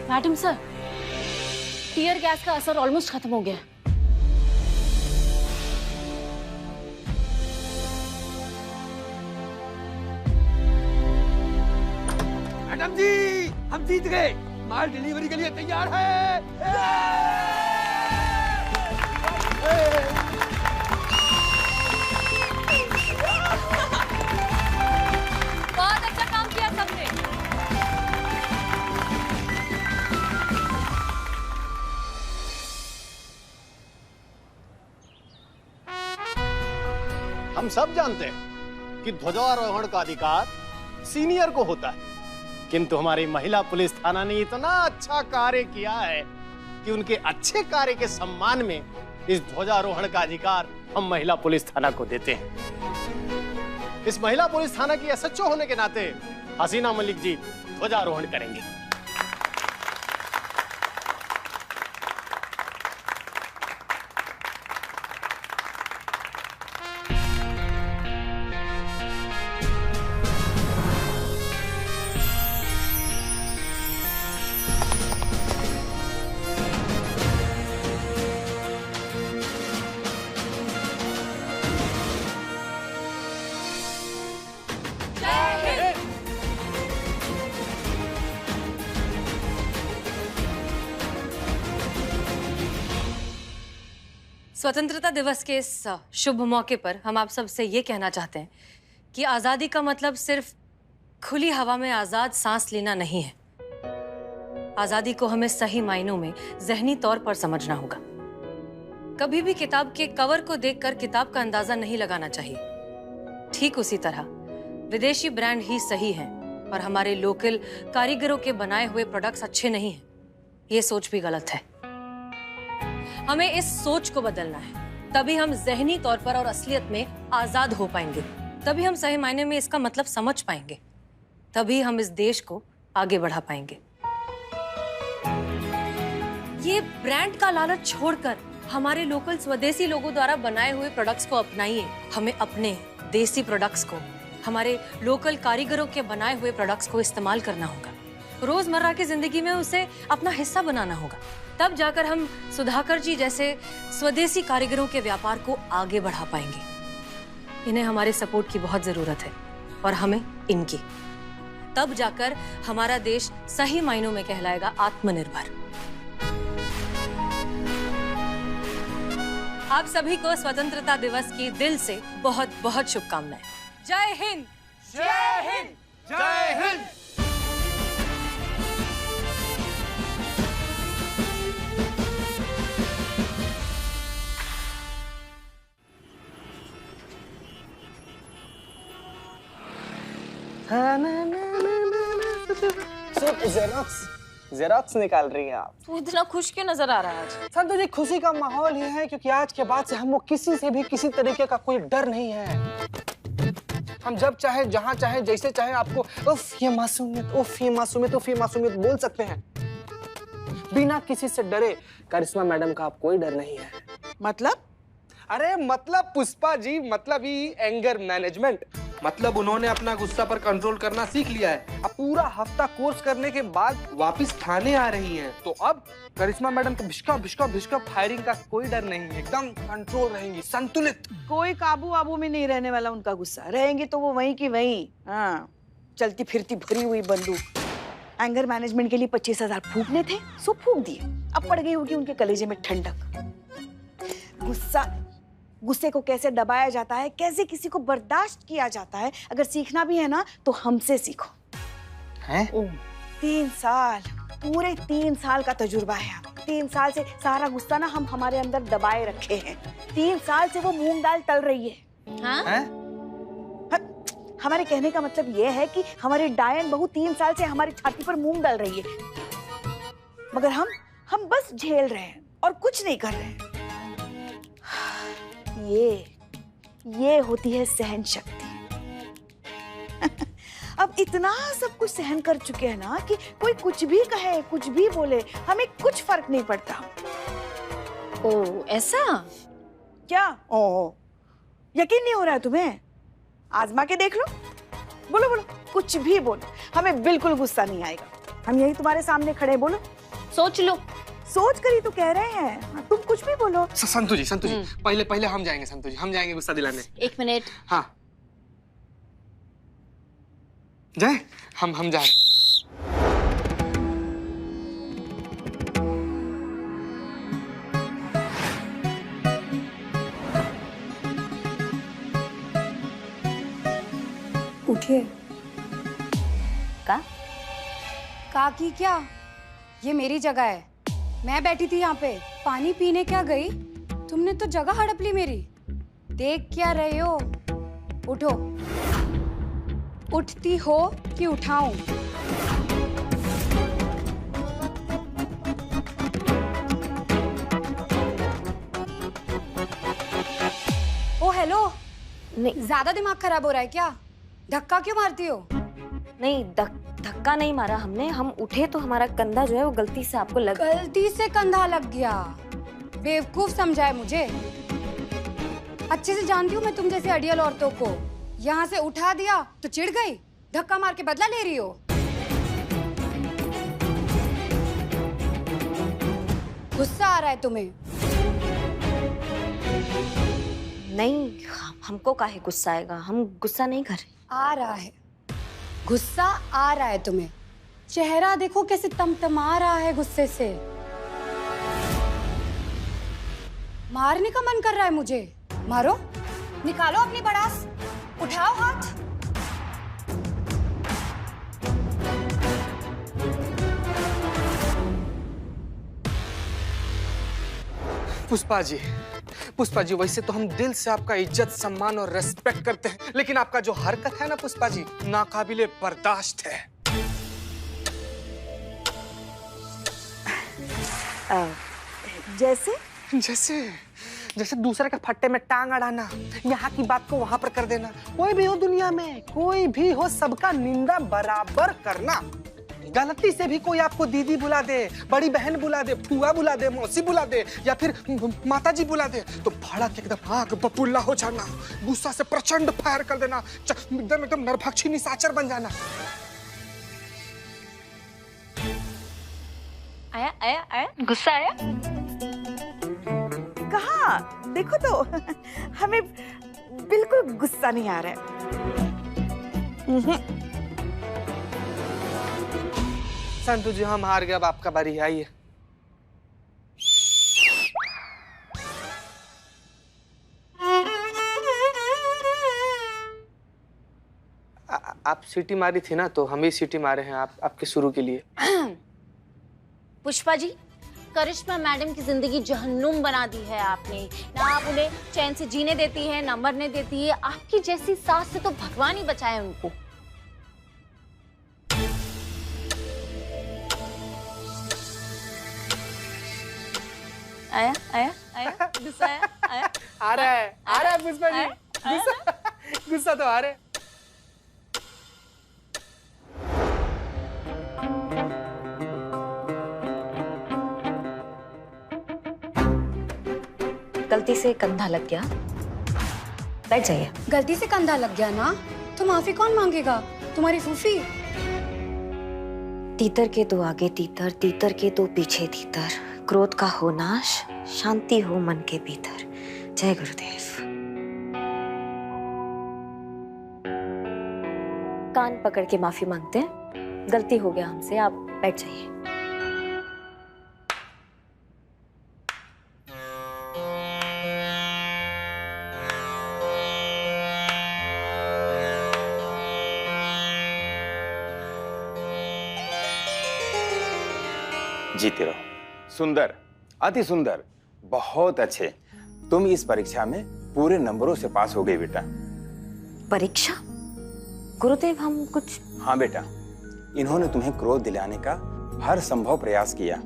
Madam sir, tear gas का असर almost खत्म हो गया। मैडम जी, हम जीत गए। माल डिलीवरी के लिए तैयार है। बहुत अच्छा काम किया सबने। हम सब जानते हैं कि ध्वजारोहण का अधिकार सीनियर को होता है, किंतु हमारी महिला पुलिस थाना ने इतना अच्छा कार्य किया है कि उनके अच्छे कार्य के सम्मान में इस ध्वजारोहण का अधिकार हम महिला पुलिस थाना को देते हैं। इस महिला पुलिस थाना की एसएचओ होने के नाते हसीना मलिक जी ध्वजारोहण करेंगे। स्वतंत्रता दिवस के इस शुभ मौके पर हम आप सबसे ये कहना चाहते हैं कि आज़ादी का मतलब सिर्फ खुली हवा में आज़ाद सांस लेना नहीं है। आज़ादी को हमें सही मायनों में ज़हनी तौर पर समझना होगा। कभी भी किताब के कवर को देखकर किताब का अंदाजा नहीं लगाना चाहिए। ठीक उसी तरह विदेशी ब्रांड ही सही हैं और हमारे लोकल कारीगरों के बनाए हुए प्रोडक्ट्स अच्छे नहीं हैं, ये सोच भी गलत है। हमें इस सोच को बदलना है, तभी हम ज़हनी तौर पर और असलियत में आजाद हो पाएंगे। तभी हम सही मायने में इसका मतलब समझ पाएंगे। तभी हम इस देश को आगे बढ़ा पाएंगे। ये ब्रांड का लालच छोड़कर हमारे लोकल स्वदेशी लोगों द्वारा बनाए हुए प्रोडक्ट्स को अपनाइए। हमें अपने देसी प्रोडक्ट्स को, हमारे लोकल कारीगरों के बनाए हुए प्रोडक्ट्स को इस्तेमाल करना होगा। रोजमर्रा की जिंदगी में उसे अपना हिस्सा बनाना होगा। तब जाकर हम सुधाकर जी जैसे स्वदेशी कारीगरों के व्यापार को आगे बढ़ा पाएंगे। इन्हें हमारे सपोर्ट की बहुत जरूरत है और हमें इनकी। तब जाकर हमारा देश सही मायनों में कहलाएगा आत्मनिर्भर। आप सभी को स्वतंत्रता दिवस की दिल से बहुत बहुत शुभकामनाएं। जय हिंद। जय हिंद। जय हिंद। जेरोक्स निकाल रही हैं आप। तू इतना खुश क्यों नजर आ रहा है आज? सर तुझे खुशी का माहौल ही है क्योंकि आज के बाद से हमको किसी से भी किसी तरीके का कोई डर नहीं है। हम जब चाहे, जहां चाहे, जैसे चाहे आपको उफ ये मासूमियत, उफ ये मासूमियत, उफ ये मासूमियत बोल सकते हैं बिना किसी से डरे। करिश्मा मैडम का आप कोई डर नहीं है। मतलब? अरे मतलब पुष्पा जी, मतलब ही एंगर मैनेजमेंट। मतलब उन्होंने अपना गुस्सा पर कंट्रोल करना सीख लिया है। अब पूरा हफ्ता कोर्स करने के बाद वापस थाने आ रही हैं, तो अब करिश्मा मैडम को भिष्का भिष्का भिष्का फायरिंग का कोई डर नहीं है। एकदम कंट्रोल रहेंगी, संतुलित। कोई काबू वाबू में नहीं रहने वाला उनका गुस्सा। रहेंगे तो वो वहीं की वहीं। हाँ, चलती फिरती भरी हुई बंदूक। एंगर मैनेजमेंट के लिए 25,000 फूकने थे, सो फूक दिए। अब पड़ गई होगी उनके कलेजे में ठंडक। गुस्से को कैसे दबाया जाता है, कैसे किसी को बर्दाश्त किया जाता है, अगर सीखना भी है ना तो हमसे सीखो। हैं? 3 साल, पूरे 3 साल का तजुर्बा है। 3 साल से सारा गुस्सा ना हम हमारे अंदर दबाए रखे हैं। 3 साल से वो मूंग दाल तल रही है। हाँ? हमारे कहने का मतलब ये है कि हमारी डायन बहू 3 साल से हमारी छाती पर मूंग डाल रही है, मगर हम बस झेल रहे हैं और कुछ नहीं कर रहे हैं। ये होती है सहन शक्ति। अब इतना सब कुछ सहन कर चुके हैं ना कि कोई कुछ भी कहे, कुछ भी बोले, हमें कुछ फर्क नहीं पड़ता। ओ ऐसा क्या? ओ यकीन नहीं हो रहा है तुम्हें? आजमा के देख लो। बोलो बोलो, कुछ भी बोलो, हमें बिल्कुल गुस्सा नहीं आएगा। हम यही तुम्हारे सामने खड़े, बोलो। सोच लो। सोच कर ही तो कह रहे हैं। हाँ, तुम कुछ भी बोलो। संतु जी पहले पहले हम जाएंगे। संतु जी हम जाएंगे गुस्सा दिलाने। 1 मिनट। हाँ जाए, हम जा रहे हैं। उठिए। का की क्या? ये मेरी जगह है, मैं बैठी थी यहाँ पे। पानी पीने क्या गई? तुमने तो जगह हड़प ली मेरी। देख क्या रहे हो? उठो। उठती हो कि उठाऊं? ओ हेलो, ज्यादा दिमाग खराब हो रहा है क्या? धक्का क्यों मारती हो? नहीं, धक्का नहीं मारा हमने। हम उठे तो हमारा कंधा जो है वो गलती से आपको लग गलती से कंधा लग गया? बेवकूफ समझा है मुझे? अच्छे से जानती हूँ मैं तुम जैसे अड़ियल औरतों को। यहाँ से उठा दिया तो चिढ़ गई, धक्का मार के बदला ले रही हो। गुस्सा आ रहा है तुम्हें? नहीं, हमको काहे गुस्सा आएगा? हम गुस्सा नहीं कर रहे। आ रहा है गुस्सा, आ रहा है तुम्हें। चेहरा देखो कैसे तमतमा रहा है गुस्से से। मारने का मन कर रहा है मुझे। मारो, निकालो अपनी भड़ास, उठाओ हाथ। पुष्पा जी वैसे तो हम दिल से आपका इज्जत सम्मान और रेस्पेक्ट करते हैं, लेकिन आपका जो हरकत है ना पुष्पा जी, नाकाबिले बर्दाश्त है। जैसे जैसे दूसरे के फट्टे में टांग अड़ाना, यहाँ की बात को वहां पर कर देना। कोई भी हो दुनिया में, कोई भी हो, सबका निंदा बराबर करना। गलती से भी कोई आपको दीदी बुला दे, बड़ी बहन बुला दे, फुआ बुला दे, मौसी बुला दे या फिर माता जी बुला दे, तो भड़क एकदम आग बबूला हो जाना, गुस्सा से प्रचंड फायर कर देना, एकदम नरभक्षी निशाचर बन जाना। आया गुस्सा आया? कहाँ? देखो तो हमें बिल्कुल गुस्सा नहीं आ रहा है। संतु जी हम हार गए, अब आपका बारी। आइए। आप सीटी मारी थी ना, तो हम ही सीटी मारे हैं आपके शुरू के लिए। पुष्पा जी, करिश्मा मैडम की जिंदगी जहन्नुम बना दी है आपने। ना आप उन्हें चैन से जीने देती है, ना मरने देती है। आपकी जैसी सास से तो भगवान ही बचाए उनको। आया गुस्सा आया? आ रहा है पुष्पा जी, गुस्सा तो आ रहा है। गलती से कंधा लग गया, बैठ जाइए। गलती से कंधा लग गया ना, तो माफी कौन मांगेगा? तुम्हारी फूफी। तीतर के दो आगे तीतर, तीतर के दो पीछे तीतर, क्रोध का हो नाश, शांति हो मन के भीतर। जय गुरुदेव। कान पकड़ के माफी मांगते हैं, गलती हो गया हमसे, आप बैठ जाइए। जीते रहो। सुंदर, अति सुंदर, बहुत अच्छे। तुम इस परीक्षा में पूरे नंबरों से पास हो गई बेटा। परीक्षा? गुरुदेव हम कुछ। हाँ बेटा, इन्होंने तुम्हें क्रोध दिलाने का हर संभव प्रयास किया,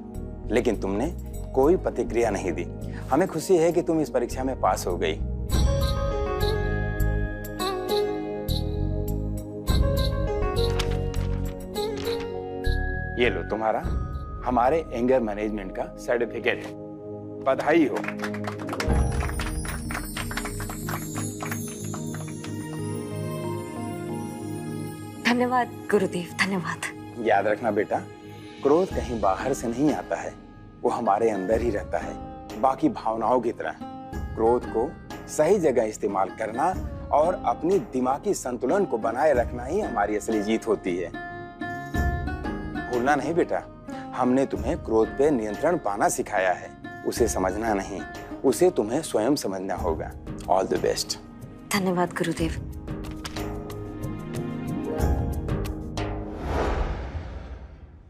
लेकिन तुमने कोई प्रतिक्रिया नहीं दी। हमें खुशी है कि तुम इस परीक्षा में पास हो गई। ये लो तुम्हारा हमारे एंगर मैनेजमेंट का सर्टिफिकेट। बधाई हो। धन्यवाद गुरुदेव, धन्यवाद। याद रखना बेटा, क्रोध कहीं बाहर से नहीं आता है, वो हमारे अंदर ही रहता है। बाकी भावनाओं की तरह क्रोध को सही जगह इस्तेमाल करना और अपनी दिमागी संतुलन को बनाए रखना ही हमारी असली जीत होती है। भूलना नहीं बेटा, हमने तुम्हें क्रोध पे नियंत्रण पाना सिखाया है, उसे समझना नहीं, उसे तुम्हें स्वयं समझना होगा। All the best. धन्यवाद गुरुदेव।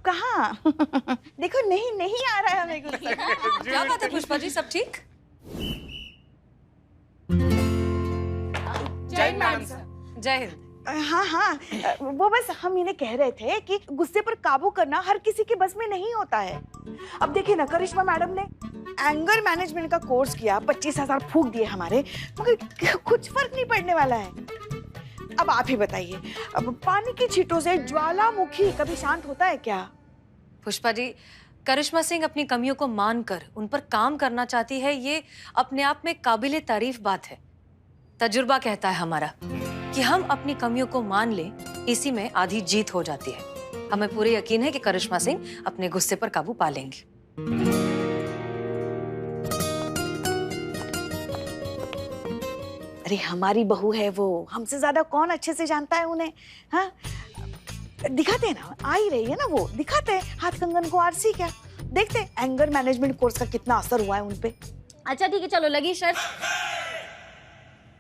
कहाँ? देखो नहीं आ रहा है मेरे को। क्या बात है पुष्पा जी, सब ठीक? जय हिंद मैडम सर। जय हिंद। हाँ, वो बस हम इन्हें कह रहे थे कि गुस्से पर काबू करना हर किसी के बस में नहीं होता है। अब देखिए ना, करिश्मा मैडम ने एंगर मैनेजमेंट का कोर्स किया, 25,000 फूंक दिए हमारे, मगर कुछ फर्क नहीं पड़ने वाला है। अब आप ही बताइए, अब पानी की छींटों से ज्वालामुखी कभी शांत होता है क्या? पुष्पा जी, करिश्मा सिंह अपनी कमियों को मानकर उन पर काम करना चाहती है, ये अपने आप में काबिले तारीफ बात है। तजुर्बा कहता है हमारा कि हम अपनी कमियों को मान लें, इसी में आधी जीत हो जाती है। हमें पूरे यकीन है कि करिश्मा सिंह अपने गुस्से पर काबू पा लेंगी। अरे हमारी बहू है वो, हमसे ज्यादा कौन अच्छे से जानता है उन्हें? हाँ, दिखाते हैं ना, आ ही रही है ना वो, दिखाते हैं हाथ कंगन को आरसी क्या, देखते हैं एंगर मैनेजमेंट कोर्स का कितना असर हुआ है उनपे। अच्छा ठीक है, चलो लगी शर्त।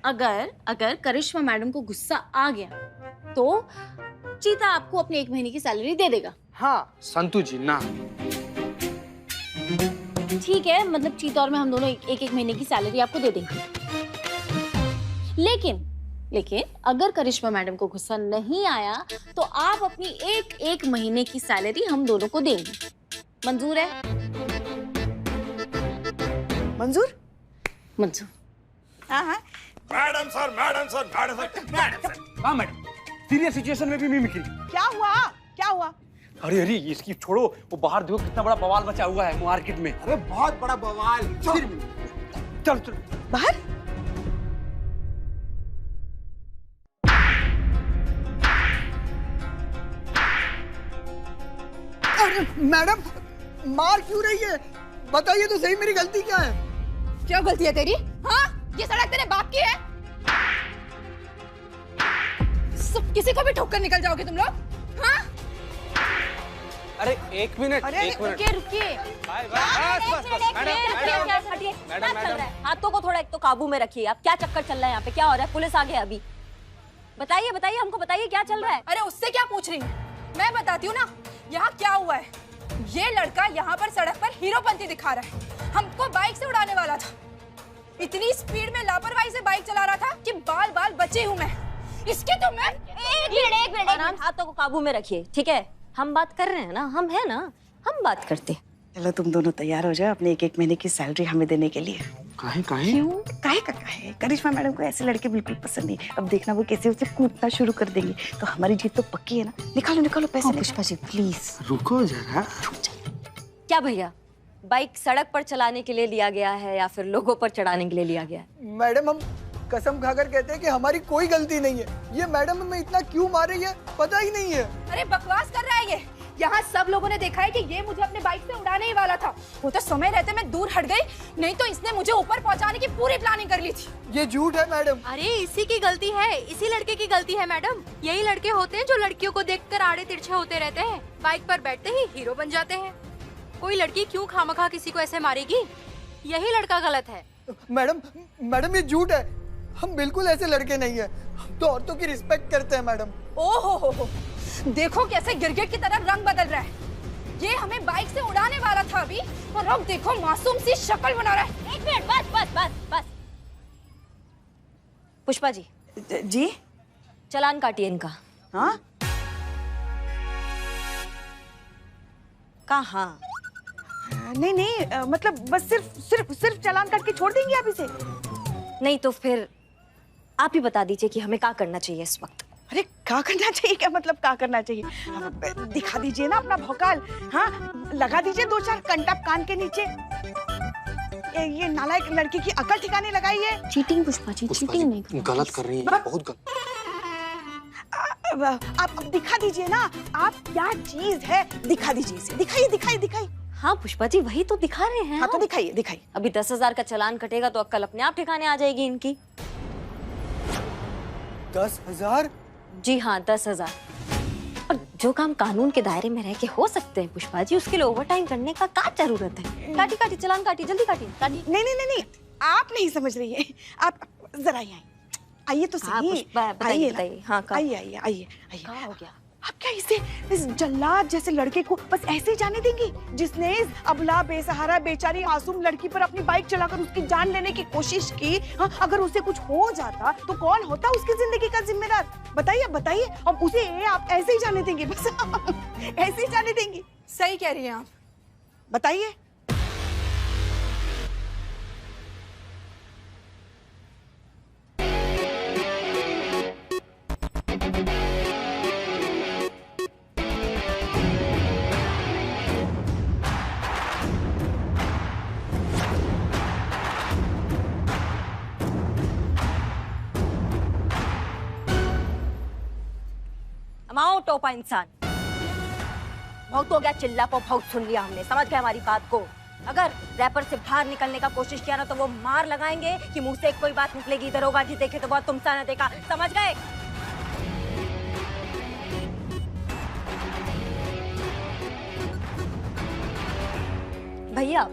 अगर करिश्मा मैडम को गुस्सा आ गया तो चीता आपको अपने 1 महीने की सैलरी दे देगा। हाँ संतु जी ना। ठीक है, मतलब चीता और मैं हम दोनों एक महीने की सैलरी आपको दे देंगे। लेकिन अगर करिश्मा मैडम को गुस्सा नहीं आया तो आप अपनी एक महीने की सैलरी हम दोनों को देंगे। मंजूर है? मंजूर? मंजूर। हाँ। Madam sir. हाँ मैडम, सीरियस सिचुएशन में भी मिमिक्री। क्या हुआ? अरे इसकी छोड़ो, वो बाहर देखो कितना बड़ा बवाल मचा हुआ है मार्केट में। अरे बहुत बड़ा बवाल। चल बाहर? अरे मैडम, मार क्यों रही है? बताइए तो सही, मेरी गलती क्या है? क्या गलती है तेरी? हाँ, ये सड़क तेरे बाप की है? सब किसी को भी ठोक कर निकल जाओगे तुम लोग? हाँ? अरे एक मिनट। रुकिए। मैडम, हाथों को थोड़ा एक तो काबू में रखिए। आप क्या चक्कर चल रहा है यहाँ पे? क्या हो रहा है? पुलिस आ गया अभी। बताइए हमको बताइए क्या चल रहा है? अरे उससे क्या पूछ रही है? मैं बताती हूँ ना, यहाँ क्या हुआ है। ये लड़का यहाँ पर सड़क पर हीरोपंती दिखा रहा है, हमको बाइक से उड़ाने वाला था। इतनी स्पीड में लापरवाही से बाइक चला रहा था कि बाल बची हूँ मैं। इसके तो मैं एक मिनट, हाथों को काबू में रखिए, ठीक है? हम बात कर रहे हैं ना, हम है ना, हम बात करते। चलो तुम दोनों तैयार हो जाओ अपने 1 महीने की सैलरी हमें देने के लिए। काहे? क्यों? काहे? करिश्मा मैडम को ऐसे लड़के बिल्कुल पसंद नहीं। अब देखना वो कैसे उसे कूदना शुरू कर देंगे, तो हमारी जीत तो पक्की है ना। निकालो पैसे। पुष्पा जी प्लीज रुको जरा। क्या भैया, बाइक सड़क पर चलाने के लिए लिया गया है या फिर लोगों पर चढ़ाने के लिए लिया गया है? मैडम, हम कसम खाकर कहते हैं कि हमारी कोई गलती नहीं है। ये मैडम हमें इतना क्यों मार रही है पता ही नहीं है। अरे बकवास कर रहा है ये। यहाँ सब लोगों ने देखा है कि ये मुझे अपने बाइक से उड़ाने ही वाला था। वो तो समय रहते मैं दूर हट गई, नहीं तो इसने मुझे ऊपर पहुँचाने की पूरी प्लानिंग कर ली थी। ये झूठ है मैडम। अरे इसी की गलती है, इसी लड़के की गलती है मैडम। यही लड़के होते हैं जो लड़कियों को देखकर आड़े तिरछे होते रहते हैं, बाइक पर बैठते ही हीरो बन जाते हैं। कोई लड़की क्यों खामखा किसी को ऐसे मारेगी? यही लड़का गलत है। मैडम ये झूठ है, हम बिल्कुल ऐसे लड़के नहीं है। हम तो औरतों की रिस्पेक्ट करते हैं मैडम। ओहो, देखो कैसे गिरगिट की तरह रंग बदल रहा है। ये हमें बाइक से उड़ाने वाला था अभी, और अब देखो मासूम सी शक्ल बना रहा है। 1 मिनट, बस। पुष्पा जी, चालान काटिए इनका। हाँ? कहाँ? नहीं, मतलब बस सिर्फ चालान काट के छोड़ देंगे आप इसे? नहीं तो फिर आप ही बता दीजिए कि हमें क्या करना चाहिए इस वक्त। अरे क्या करना चाहिए? क्या मतलब क्या करना चाहिए? दिखा दीजिए ना अपना भौकाल। हाँ, लगा दीजिए 2-4 कंटप कान के नीचे। ये नालायक लड़की की अकल ठिकाने लगाई है। चीटिंग पुष्पा जी, चीटिंग नहीं गलत कर रही है, बहुत गलत। आप दिखा दीजिए ना, आप क्या चीज है, दिखा दीजिए इसे, दिखाइए दिखाइए दिखाइए। हाँ पुष्पा जी वही तो दिखा रहे हैं। हाँ तो दिखाइए दिखाइए। अभी 10,000 का चालान कटेगा तो अक्कल अपने आप ठिकाने आ जाएगी इनकी। 10,000? जी हाँ 10,000। और जो काम कानून के दायरे में रह के हो सकते हैं पुष्पा जी, उसके लिए ओवर टाइम करने का क्या जरूरत है? काटी काटी चालान काटी, जल्दी काटी काटी। नहीं नहीं नहीं नहीं, आप नहीं समझ रही है। आप जरा आइए, आइए तो हाँ, सही। पुष्पा, बताइए, आइए बताइए। हाँ, कहाँ? आइए आइए आइए आइए। क्या हो गया? आप क्या इस जल्लाद जैसे लड़के को बस ऐसे ही जाने देंगी, जिसने इस अबला बेसहारा बेचारी मासूम लड़की पर अपनी बाइक चलाकर उसकी जान लेने की कोशिश की? हाँ, अगर उसे कुछ हो जाता तो कौन होता उसकी जिंदगी का जिम्मेदार? बताइए बताइए। और उसे आप ऐसे ही जाने देंगी? बस ऐसे ही जाने देंगी? सही कह रही हैं आप। बताइए। अमाओ टोपा इंसान, बहुत हो गया, चिल्ला को बहुत सुन लिया हमने, समझ गए हमारी बात को? अगर रैपर से बाहर निकलने का कोशिश किया ना तो वो मार लगाएंगे कि मुंह से कोई बात निकलेगी, दरोगा जी देखे तो बहुत तुमसा न देखा, समझ गए? भैया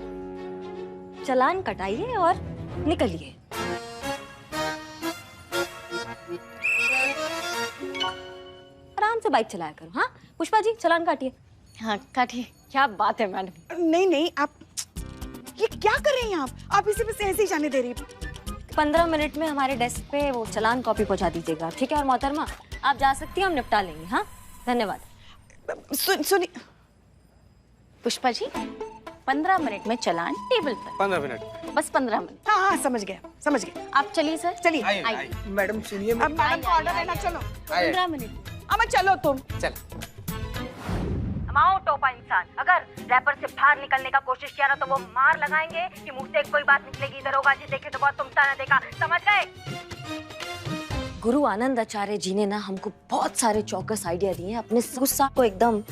चालान कटाइए और निकलिए। आराम से बाइक चलाया करो। हाँ पुष्पा जी चालान काटिए। हाँ काटिए। क्या बात है मैडम। नहीं नहीं, आप ये क्या कर रही हैं आप इसे बस ऐसे ही जाने दे रही हैं। 15 मिनट में हमारे डेस्क पे वो चालान कॉपी पहुंचा दीजिएगा, ठीक है? और मोहतरमा आप जा सकती हैं, हम निपटा लेंगे। हाँ धन्यवाद। सुनिए पुष्पा जी, 15 मिनट में चालान टेबल पर। 15 मिनट? बस 15 मिनट। हाँ हाँ समझ गया समझ गया। आप चलिए सर। चलिए आइए। मैडम सुनिए, अब मैडम को ऑर्डर है ना, चलो। 15 मिनट। अम्मा चलो तुम। चल। अमाओ टोपा इंसान, अगर रैपर से बाहर निकलने का कोशिश किया ना तो वो मार लगाएंगे कि मुंह से कोई बात निकलेगी, दरोगा जी देखे तो बहुत तुमसा न देखा, समझ गए? गुरु आनंद आचार्य जी ने ना हमको बहुत सारे चौकस आइडिया दिए हैं अपने गुस्सा को एकदम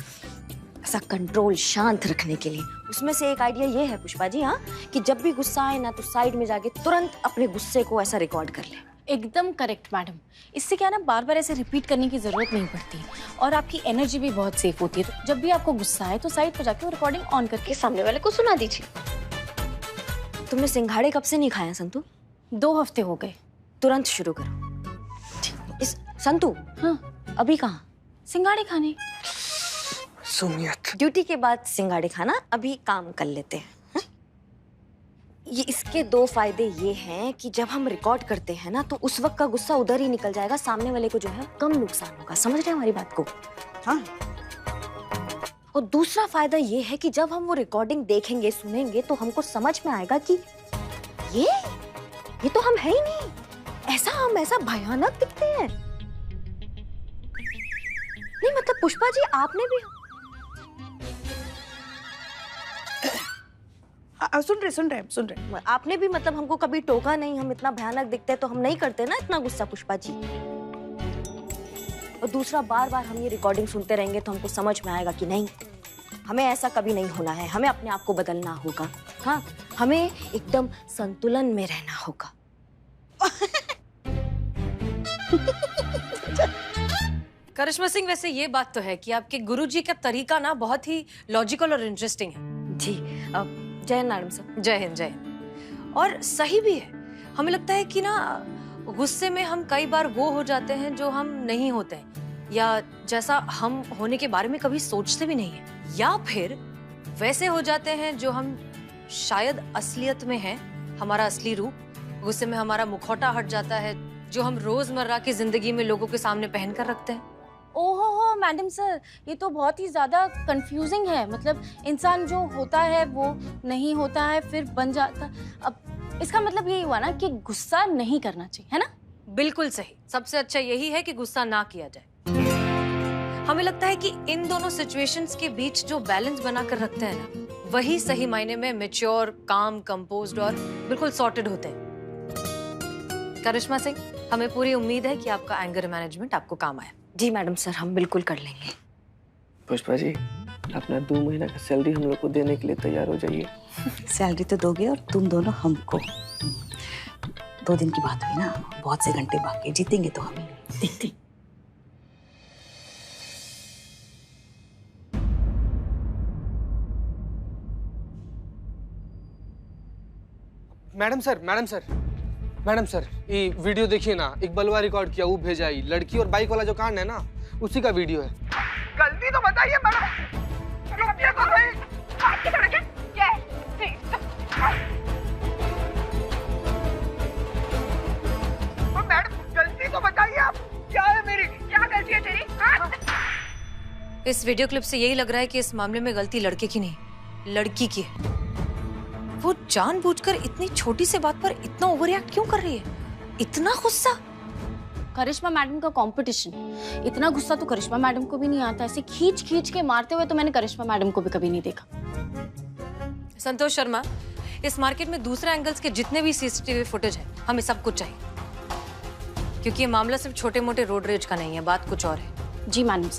ऐसा कंट्रोल, शांत रखने के लिए। उसमें से एक आइडिया ये है पुष्पा जी, हाँ, कि जब भी गुस्सा आए ना तो साइड में जाके तुरंत अपने गुस्से को ऐसा रिकॉर्ड कर ले। एकदम करेक्ट मैडम। इससे क्या ना बार बार ऐसे रिपीट करने की जरूरत नहीं पड़ती और आपकी एनर्जी भी बहुत सेफ होती है। तो जब भी आपको गुस्सा आए तो साइड पर जाके वो रिकॉर्डिंग ऑन करके सामने वाले को सुना दीजिए। तुमने सिंघाड़े कब से नहीं खाया संतू? 2 हफ्ते हो गए। तुरंत शुरू करो। इस संतू, हाँ अभी कहाँ? सिंघाड़े खाने। सुमियत, ड्यूटी के बाद सिंघाड़े खाना, अभी काम कर लेते हैं। हाँ? ये इसके 2 फायदे ये हैं कि जब हम रिकॉर्ड करते हैं ना तो उस वक्त का गुस्सा उधर ही निकल जाएगा, सामने वाले को जो है कम नुकसान होगा। समझ रहे हैं हमारी बात को? हाँ। और दूसरा फायदा ये है कि जब हम वो रिकॉर्डिंग देखेंगे, सुनेंगे तो हमको समझ में आएगा कि ये तो हम है ही नहीं, ऐसा हम ऐसा भयानक दिखते हैं। नहीं मतलब पुष्पा जी आपने भी सुन रहे। आपने भी मतलब हमको कभी टोका नहीं, हम इतना भयानक दिखते हैं तो हम नहीं करते ना इतना गुस्सा पुष्पा जी। और दूसरा बार बार हम ये रिकॉर्डिंग सुनते रहेंगे तो हमको समझ में आएगा कि नहीं, हमें ऐसा कभी नहीं होना है, हमें अपने आप को बदलना होगा। हाँ, हमें एकदम संतुलन में रहना होगा। करिश्मा सिंह, वैसे ये बात तो है कि आपके गुरुजी का तरीका ना बहुत ही लॉजिकल और इंटरेस्टिंग है। जी, जय हिंद मैडम सर। जय हिंद, जय हिंद। और सही भी है। हमें लगता है कि ना गुस्से में हम कई बार वो हो जाते हैं जो हम नहीं होते हैं, या जैसा हम होने के बारे में कभी सोचते भी नहीं है, या फिर वैसे हो जाते हैं जो हम शायद असलियत में हैं, हमारा असली रूप। गुस्से में हमारा मुखौटा हट जाता है जो हम रोजमर्रा की जिंदगी में लोगों के सामने पहन कर रखते हैं। ओहो मैडम सर, ये तो बहुत ही ज्यादा कंफ्यूजिंग है। मतलब इंसान जो होता है वो नहीं होता है, फिर बन जाता। अब इसका मतलब यही हुआ ना कि गुस्सा नहीं करना चाहिए, है ना? बिल्कुल सही। सबसे अच्छा यही है कि गुस्सा ना किया जाए। हमें लगता है कि इन दोनों सिचुएशंस के बीच जो बैलेंस बना कर रखते हैं ना, वही सही मायने में मैच्योर, काम, कंपोज्ड और बिल्कुल सॉर्टेड होते हैं। करिश्मा सिंह, हमें पूरी उम्मीद है कि आपका एंगर मैनेजमेंट आपको काम आया। जी मैडम सर, हम बिल्कुल कर लेंगे। पुष्पा जी, अपना 2 महीना का सैलरी हम लोग को देने के लिए तैयार हो जाइए। सैलरी तो दोगे और तुम दोनों हमको। 2 दिन की बात हुई ना, बहुत से घंटे बाकी, जीतेंगे तो हम ही। देखते। मैडम सर, ये वीडियो देखिए ना, इकबलवा रिकॉर्ड किया, वो भेजा ही। लड़की और बाइक वाला जो कांड है ना, उसी का वीडियो है। गलती तो बताइए मैडम। गलतियां तो नहीं। आपकी सड़क है? मैडम गलती तो बताइए आप, क्या है मेरी, क्या गलती है तेरी? इस वीडियो क्लिप से यही लग रहा है कि इस मामले में गलती लड़के की नहीं, लड़की की है। वो जानबूझकर इतनी छोटी सी बात पर इतना ओवररिएक्ट क्यों कर रही है? इतना गुस्सा? करिश्मा मैडम का कंपटीशन, इतना गुस्सा तो करिश्मा मैडम को भी नहीं आता। ऐसे खींच खींच के मारते हुए तो मैंने करिश्मा मैडम को भी कभी नहीं देखा। संतोष शर्मा, इस मार्केट में दूसरे एंगल्स के जितने भी सीसीटीवी फुटेज है, हमें सब कुछ चाहिए, क्योंकि ये मामला सिर्फ छोटे मोटे रोड रेज का नहीं है, बात कुछ और है। जी मैडम।